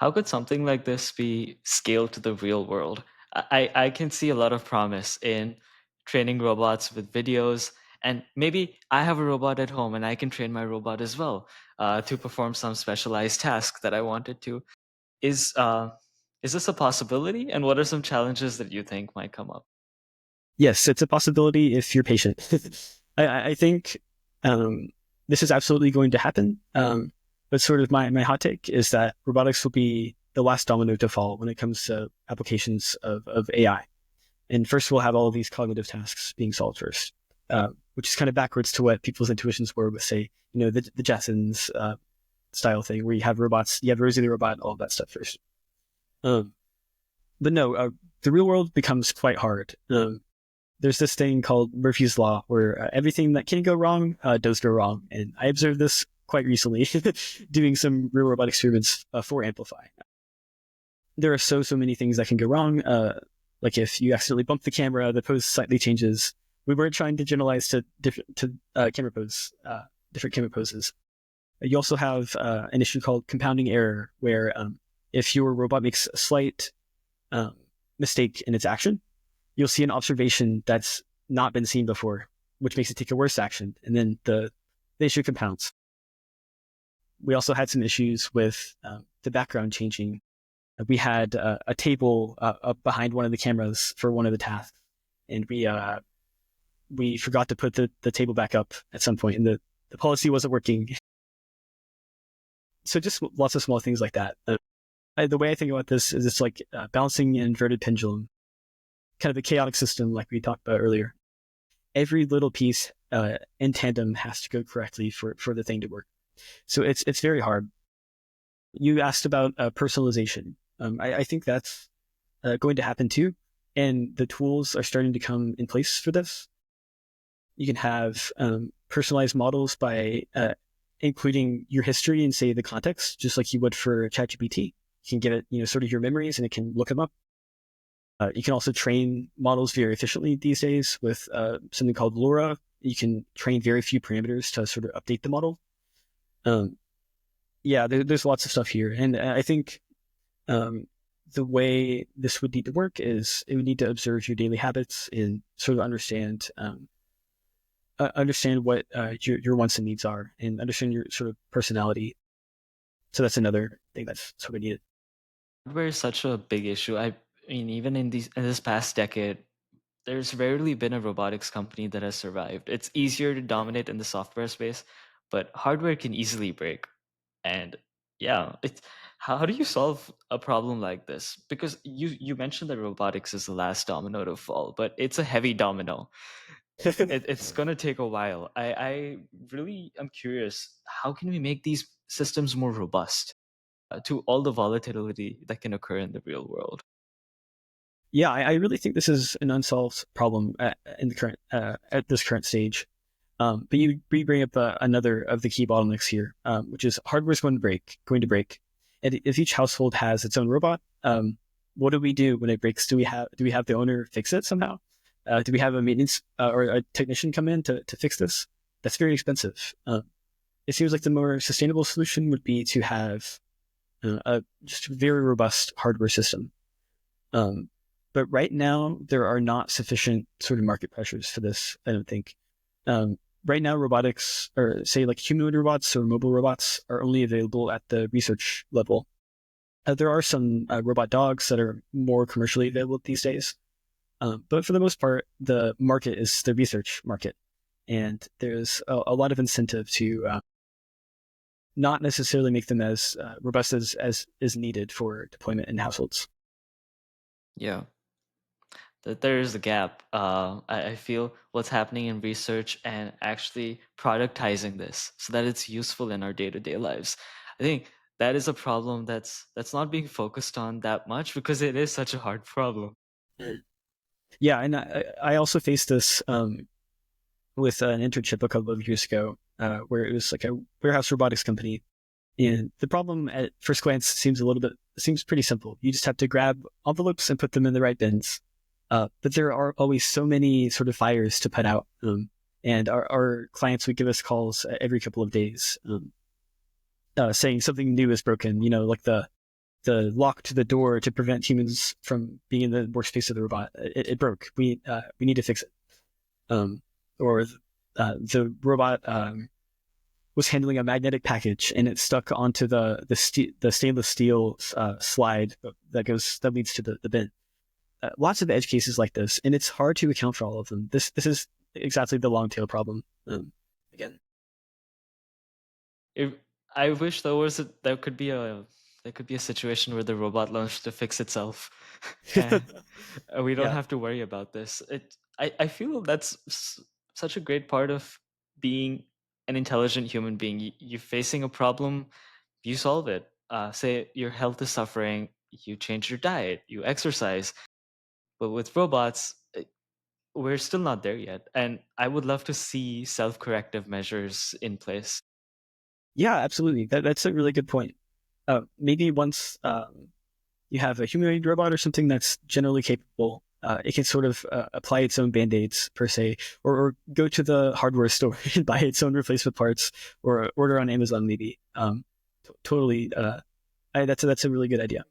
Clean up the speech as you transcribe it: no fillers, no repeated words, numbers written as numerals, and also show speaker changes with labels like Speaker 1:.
Speaker 1: How could something like this be scaled to the real world? I can see a lot of promise in training robots with videos, and maybe I have a robot at home and I can train my robot as well to perform some specialized task that I wanted to. Is uh, is this a possibility? And what are some challenges that you think might come up?
Speaker 2: Yes, it's a possibility if you're patient. I think um, this is absolutely going to happen. But sort of my hot take is that robotics will be the last domino to fall when it comes to applications of AI. And first, we'll have all of these cognitive tasks being solved first, which is kind of backwards to what people's intuitions were with, say, the Jetsons style thing, where you have robots, you have Rosie the robot, all of that stuff first. Um, but no, the real world becomes quite hard. There's this thing called Murphy's Law where everything that can go wrong does go wrong. And I observed this quite recently doing some real robot experiments for Amplify. There are so many things that can go wrong. Like if you accidentally bump the camera, the pose slightly changes. We weren't trying to generalize to different camera poses. You also have an issue called compounding error, where if your robot makes a slight um, mistake in its action, you'll see an observation that's not been seen before, which makes it take a worse action, and then the issue compounds. We also had some issues with the background changing. We had a table up behind one of the cameras for one of the tasks, and we forgot to put the table back up at some point, and the policy wasn't working. So just lots of small things like that. The way I think about this is it's like balancing an inverted pendulum, kind of a chaotic system like we talked about earlier. Every little piece in tandem has to go correctly for the thing to work. So it's very hard. You asked about personalization. I think that's going to happen too. And the tools are starting to come in place for this. You can have personalized models by including your history and, say, the context, just like you would for ChatGPT. You can give it, sort of your memories, and it can look them up. You can also train models very efficiently these days with something called LoRa. You can train very few parameters to sort of update the model. Um, yeah, there's lots of stuff here. And I think the way this would need to work is it would need to observe your daily habits and sort of understand what your wants and needs are, and understand your sort of personality. So that's another thing that's sort of needed.
Speaker 1: Hardware is such a big issue. I mean, even in this past decade, there's rarely been a robotics company that has survived. It's easier to dominate in the software space, but hardware can easily break. And yeah, it's how do you solve a problem like this? Because you mentioned that robotics is the last domino to fall, but it's a heavy domino. It's gonna take a while. I really am curious. How can we make these systems more robust to all the volatility that can occur in the real world?
Speaker 2: Yeah, I really think this is an unsolved problem at this current stage. But you bring up another of the key bottlenecks here, which is hardware is going to break. And if each household has its own robot, what do we do when it breaks? Do we have the owner fix it somehow? Do we have a maintenance or a technician come in to fix this? That's very expensive. It seems like the more sustainable solution would be to have a just very robust hardware system. Um, but right now, there are not sufficient sort of market pressures for this, I don't think. Right now, robotics, or say like humanoid robots or mobile robots, are only available at the research level. There are some robot dogs that are more commercially available these days. But for the most part, the market is the research market. And there's a lot of incentive to not necessarily make them as robust as is needed for deployment in households.
Speaker 1: Yeah, that there is a gap. I feel what's happening in research and actually productizing this so that it's useful in our day-to-day lives. I think that is a problem that's not being focused on that much because it is such a hard problem.
Speaker 2: Yeah, and I also faced this with an internship a couple of years ago, where it was like a warehouse robotics company. And the problem at first glance seems pretty simple. You just have to grab envelopes and put them in the right bins. But there are always so many sort of fires to put out. And our clients would give us calls every couple of days, saying something new is broken. Like the lock to the door to prevent humans from being in the workspace of the robot. It broke. We need to fix it. Or the robot was handling a magnetic package and it stuck onto the stainless steel slide that leads to the bin. Lots of edge cases like this, and it's hard to account for all of them. This is exactly the long tail problem. Again,
Speaker 1: It, I wish there could be a situation where the robot learns to fix itself, and we don't
Speaker 2: yeah,
Speaker 1: have to worry about this. I feel that's such a great part of being an intelligent human being. You're facing a problem, you solve it. Say your health is suffering, you change your diet, you exercise. But with robots, we're still not there yet, and I would love to see self-corrective measures in place.
Speaker 2: yeah, absolutely. That's a really good point. Maybe once you have a humanoid robot or something that's generally capable, it can sort of apply its own band-aids per se, or go to the hardware store and buy its own replacement parts, or order on Amazon maybe. Totally, that's a really good idea.